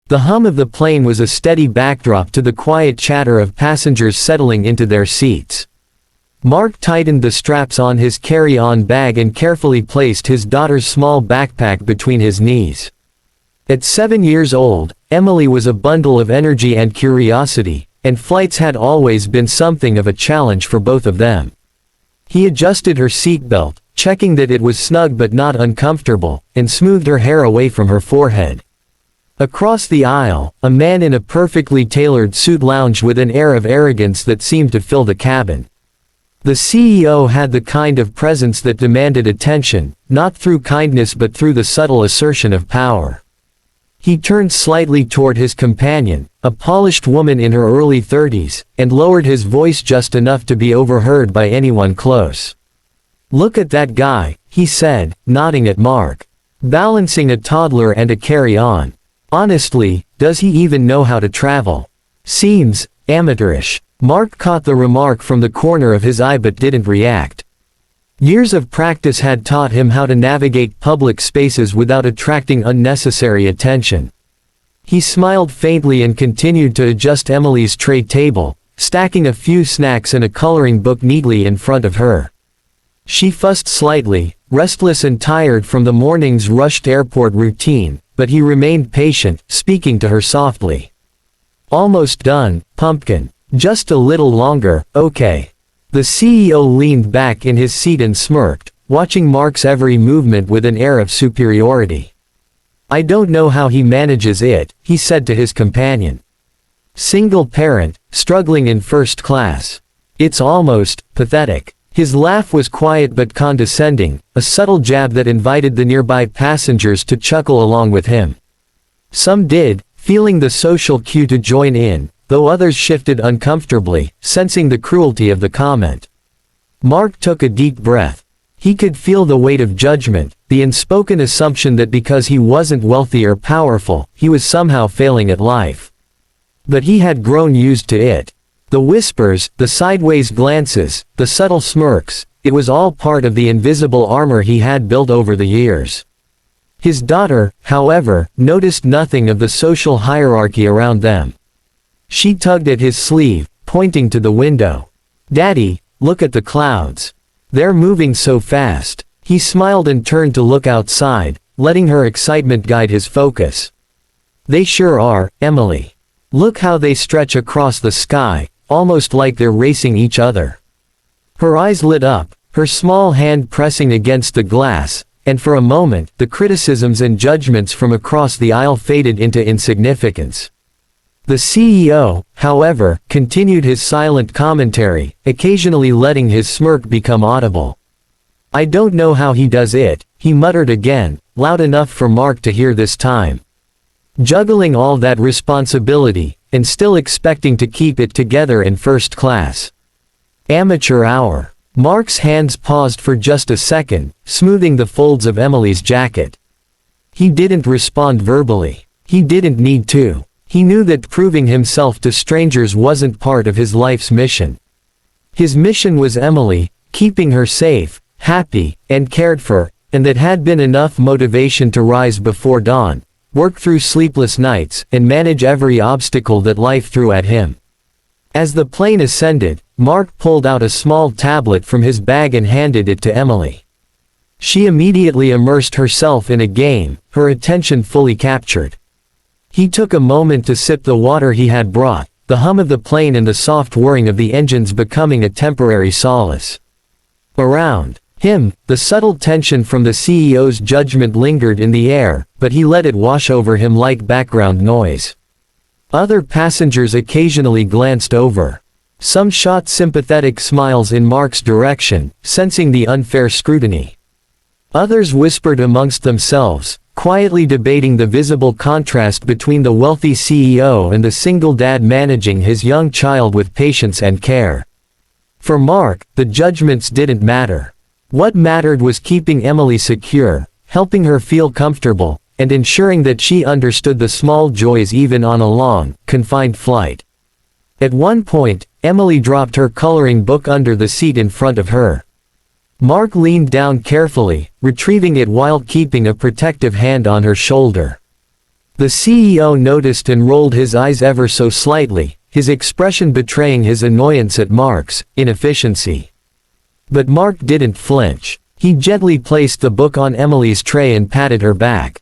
The hum of the plane was a steady backdrop to the quiet chatter of passengers settling into their seats. Mark tightened the straps on his carry-on bag and carefully placed his daughter's small backpack between his knees. At 7 years old, Emily was a bundle of energy and curiosity, and flights had always been something of a challenge for both of them. He adjusted her seatbelt, checking that it was snug but not uncomfortable, and smoothed her hair away from her forehead. Across the aisle, a man in a perfectly tailored suit lounged with an air of arrogance that seemed to fill the cabin. The CEO had the kind of presence that demanded attention, not through kindness but through the subtle assertion of power. He turned slightly toward his companion, a polished woman in her early 30s, and lowered his voice just enough to be overheard by anyone close. "Look at that guy," he said, nodding at Mark. "Balancing a toddler and a carry-on. Honestly, does he even know how to travel? Seems amateurish." Mark caught the remark from the corner of his eye but didn't react. Years of practice had taught him how to navigate public spaces without attracting unnecessary attention. He smiled faintly and continued to adjust Emily's tray table, stacking a few snacks and a coloring book neatly in front of her. She fussed slightly, restless and tired from the morning's rushed airport routine, but he remained patient, speaking to her softly. "Almost done, pumpkin. Just a little longer, okay." The CEO leaned back in his seat and smirked, watching Mark's every movement with an air of superiority. "I don't know how he manages it," he said to his companion. "Single parent, struggling in first class. It's almost pathetic." His laugh was quiet but condescending, a subtle jab that invited the nearby passengers to chuckle along with him. Some did, feeling the social cue to join in, though others shifted uncomfortably, sensing the cruelty of the comment. Mark took a deep breath. He could feel the weight of judgment, the unspoken assumption that because he wasn't wealthy or powerful, he was somehow failing at life. But he had grown used to it. The whispers, the sideways glances, the subtle smirks, it was all part of the invisible armor he had built over the years. His daughter, however, noticed nothing of the social hierarchy around them. She tugged at his sleeve, pointing to the window. "Daddy, look at the clouds. They're moving so fast." He smiled and turned to look outside, letting her excitement guide his focus. "They sure are, Emily. Look how they stretch across the sky, almost like they're racing each other." Her eyes lit up, her small hand pressing against the glass, and for a moment, the criticisms and judgments from across the aisle faded into insignificance. The CEO, however, continued his silent commentary, occasionally letting his smirk become audible. "I don't know how he does it," he muttered again, loud enough for Mark to hear this time. "Juggling all that responsibility, and still expecting to keep it together in first class. Amateur hour." Mark's hands paused for just a second, smoothing the folds of Emily's jacket. He didn't respond verbally. He didn't need to. He knew that proving himself to strangers wasn't part of his life's mission. His mission was Emily, keeping her safe, happy, and cared for, and that had been enough motivation to rise before dawn, work through sleepless nights, and manage every obstacle that life threw at him. As the plane ascended, Mark pulled out a small tablet from his bag and handed it to Emily. She immediately immersed herself in a game, her attention fully captured. He took a moment to sip the water he had brought, the hum of the plane and the soft whirring of the engines becoming a temporary solace. Around him, the subtle tension from the CEO's judgment lingered in the air, but he let it wash over him like background noise. Other passengers occasionally glanced over. Some shot sympathetic smiles in Mark's direction, sensing the unfair scrutiny. Others whispered amongst themselves, quietly debating the visible contrast between the wealthy CEO and the single dad managing his young child with patience and care. For Mark, the judgments didn't matter. What mattered was keeping Emily secure, helping her feel comfortable, and ensuring that she understood the small joys even on a long, confined flight. At one point, Emily dropped her coloring book under the seat in front of her. Mark leaned down carefully, retrieving it while keeping a protective hand on her shoulder. The CEO noticed and rolled his eyes ever so slightly, his expression betraying his annoyance at Mark's inefficiency. But Mark didn't flinch. He gently placed the book on Emily's tray and patted her back.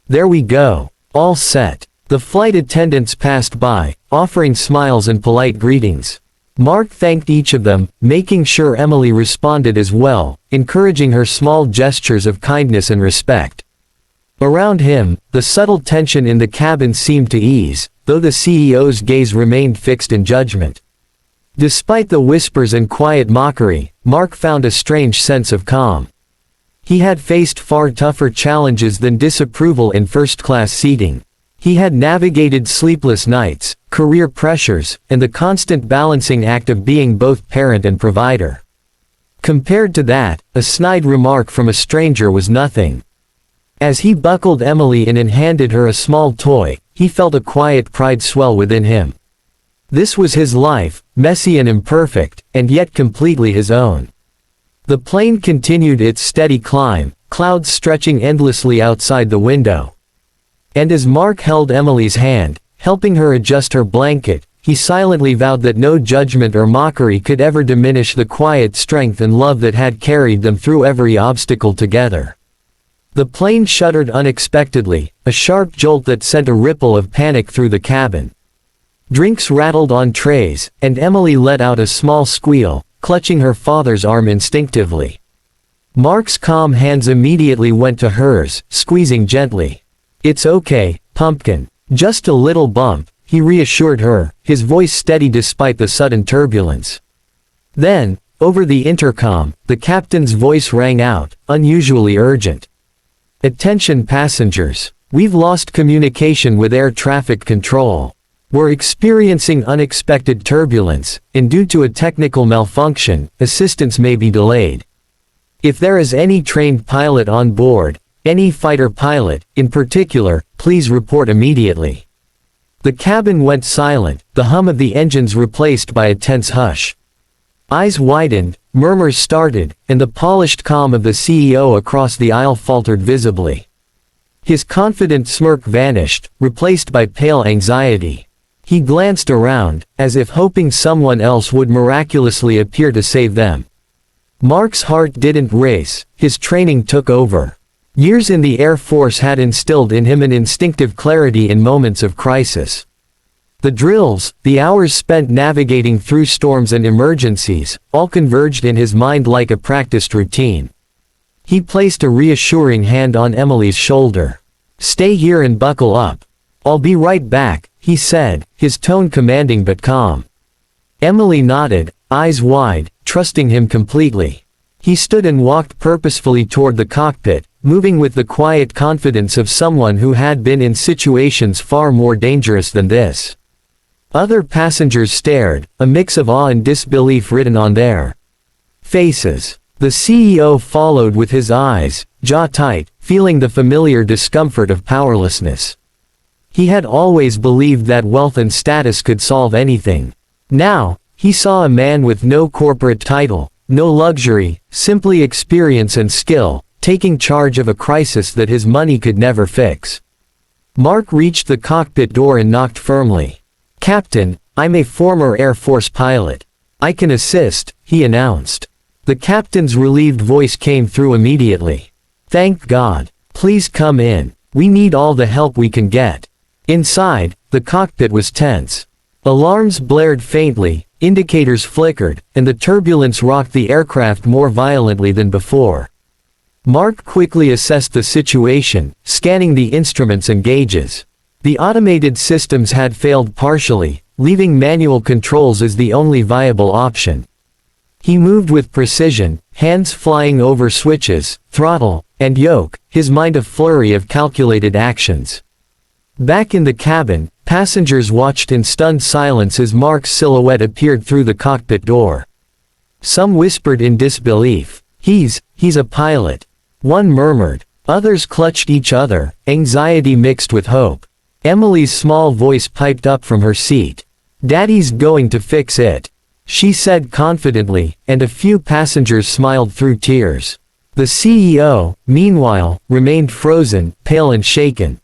"There we go. All set." The flight attendants passed by, offering smiles and polite greetings. Mark thanked each of them, making sure Emily responded as well, encouraging her small gestures of kindness and respect. Around him, the subtle tension in the cabin seemed to ease, though the CEO's gaze remained fixed in judgment. Despite the whispers and quiet mockery, Mark found a strange sense of calm. He had faced far tougher challenges than disapproval in first-class seating. He had navigated sleepless nights, career pressures, and the constant balancing act of being both parent and provider. Compared to that, a snide remark from a stranger was nothing. As he buckled Emily in and handed her a small toy, he felt a quiet pride swell within him. This was his life, messy and imperfect, and yet completely his own. The plane continued its steady climb, clouds stretching endlessly outside the window. And as Mark held Emily's hand, helping her adjust her blanket, he silently vowed that no judgment or mockery could ever diminish the quiet strength and love that had carried them through every obstacle together. The plane shuddered unexpectedly, a sharp jolt that sent a ripple of panic through the cabin. Drinks rattled on trays, and Emily let out a small squeal, clutching her father's arm instinctively. Mark's calm hands immediately went to hers, squeezing gently. "It's okay, pumpkin. Just a little bump," he reassured her, his voice steady despite the sudden turbulence. Then, over the intercom, the captain's voice rang out, unusually urgent. "Attention passengers. We've lost communication with air traffic control. We're experiencing unexpected turbulence, and due to a technical malfunction, assistance may be delayed. If there is any trained pilot on board, any fighter pilot, in particular, please report immediately." The cabin went silent, the hum of the engines replaced by a tense hush. Eyes widened, murmurs started, and the polished calm of the CEO across the aisle faltered visibly. His confident smirk vanished, replaced by pale anxiety. He glanced around, as if hoping someone else would miraculously appear to save them. Mark's heart didn't race, his training took over. Years in the Air Force had instilled in him an instinctive clarity in moments of crisis. The drills, the hours spent navigating through storms and emergencies, all converged in his mind like a practiced routine. He placed a reassuring hand on Emily's shoulder. "Stay here and buckle up. I'll be right back," he said, his tone commanding but calm. Emily nodded, eyes wide, trusting him completely. He stood and walked purposefully toward the cockpit, moving with the quiet confidence of someone who had been in situations far more dangerous than this. Other passengers stared, a mix of awe and disbelief written on their faces. The CEO followed with his eyes, jaw tight, feeling the familiar discomfort of powerlessness. He had always believed that wealth and status could solve anything. Now, he saw a man with no corporate title, no luxury, simply experience and skill, taking charge of a crisis that his money could never fix. Mark reached the cockpit door and knocked firmly. "Captain, I'm a former Air Force pilot. I can assist," he announced. The captain's relieved voice came through immediately. "Thank God. Please come in. We need all the help we can get." Inside, the cockpit was tense. Alarms blared faintly, indicators flickered, and the turbulence rocked the aircraft more violently than before. Mark quickly assessed the situation, scanning the instruments and gauges. The automated systems had failed partially, leaving manual controls as the only viable option. He moved with precision, hands flying over switches, throttle, and yoke, his mind a flurry of calculated actions. Back in the cabin, passengers watched in stunned silence as Mark's silhouette appeared through the cockpit door. Some whispered in disbelief, He's a pilot." One murmured. Others clutched each other, anxiety mixed with hope. Emily's small voice piped up from her seat. "Daddy's going to fix it," she said confidently, and a few passengers smiled through tears. The CEO, meanwhile, remained frozen, pale and shaken.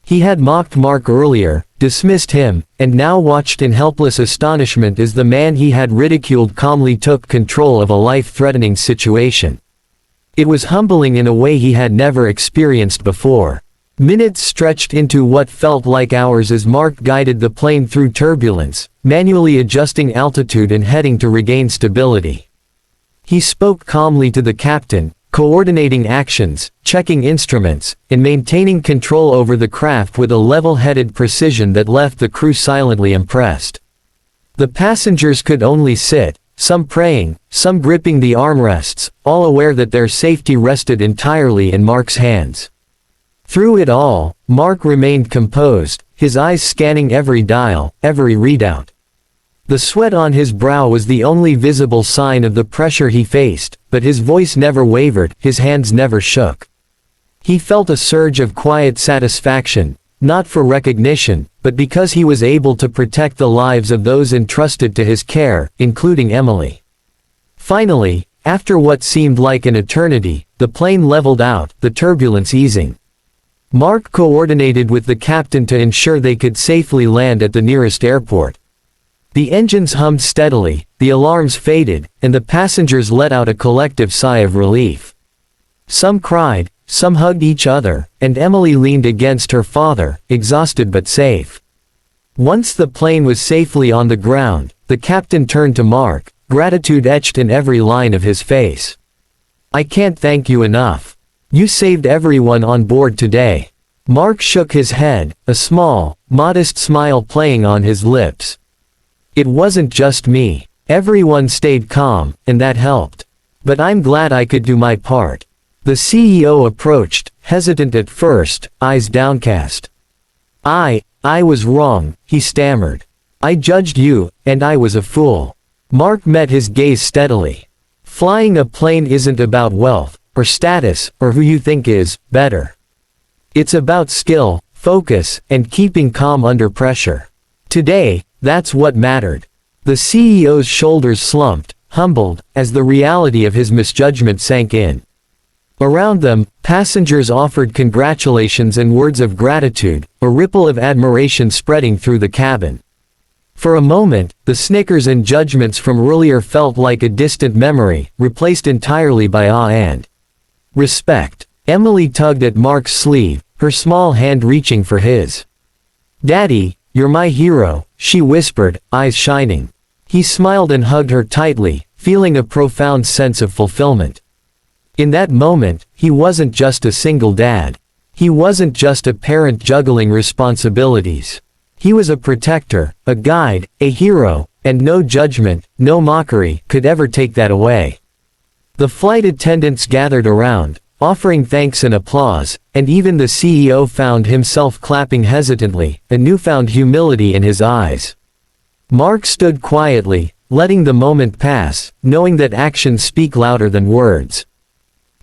He had mocked Mark earlier, dismissed him, and now watched in helpless astonishment as the man he had ridiculed calmly took control of a life-threatening situation. It was humbling in a way he had never experienced before. Minutes stretched into what felt like hours as Mark guided the plane through turbulence, manually adjusting altitude and heading to regain stability. He spoke calmly to the captain, coordinating actions, checking instruments, and maintaining control over the craft with a level-headed precision that left the crew silently impressed. The passengers could only sit, some praying, some gripping the armrests, all aware that their safety rested entirely in Mark's hands. Through it all, Mark remained composed, his eyes scanning every dial, every readout. The sweat on his brow was the only visible sign of the pressure he faced, but his voice never wavered, his hands never shook. He felt a surge of quiet satisfaction, not for recognition, but because he was able to protect the lives of those entrusted to his care, including Emily. Finally, after what seemed like an eternity, the plane leveled out, the turbulence easing. Mark coordinated with the captain to ensure they could safely land at the nearest airport. The engines hummed steadily, the alarms faded, and the passengers let out a collective sigh of relief. Some cried, some hugged each other, and Emily leaned against her father, exhausted but safe. Once the plane was safely on the ground, the captain turned to Mark, gratitude etched in every line of his face. "I can't thank you enough. You saved everyone on board today." Mark shook his head, a small, modest smile playing on his lips. "It wasn't just me. Everyone stayed calm, and that helped. But I'm glad I could do my part." The CEO approached, hesitant at first, eyes downcast. I was wrong," he stammered. "I judged you, and I was a fool." Mark met his gaze steadily. "Flying a plane isn't about wealth, or status, or who you think is better. It's about skill, focus, and keeping calm under pressure. Today, that's what mattered." The CEO's shoulders slumped, humbled, as the reality of his misjudgment sank in. Around them, passengers offered congratulations and words of gratitude, a ripple of admiration spreading through the cabin. For a moment, the snickers and judgments from earlier felt like a distant memory, replaced entirely by awe and respect. Emily tugged at Mark's sleeve, her small hand reaching for his. "Daddy, you're my hero," she whispered, eyes shining. He smiled and hugged her tightly, feeling a profound sense of fulfillment. In that moment, he wasn't just a single dad. He wasn't just a parent juggling responsibilities. He was a protector, a guide, a hero, and no judgment, no mockery, could ever take that away. The flight attendants gathered around, offering thanks and applause, and even the CEO found himself clapping hesitantly, a newfound humility in his eyes. Mark stood quietly, letting the moment pass, knowing that actions speak louder than words.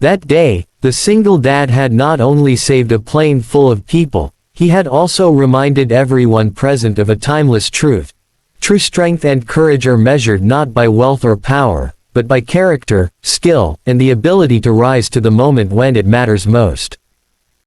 That day, the single dad had not only saved a plane full of people, he had also reminded everyone present of a timeless truth. True strength and courage are measured not by wealth or power, but by character, skill, and the ability to rise to the moment when it matters most.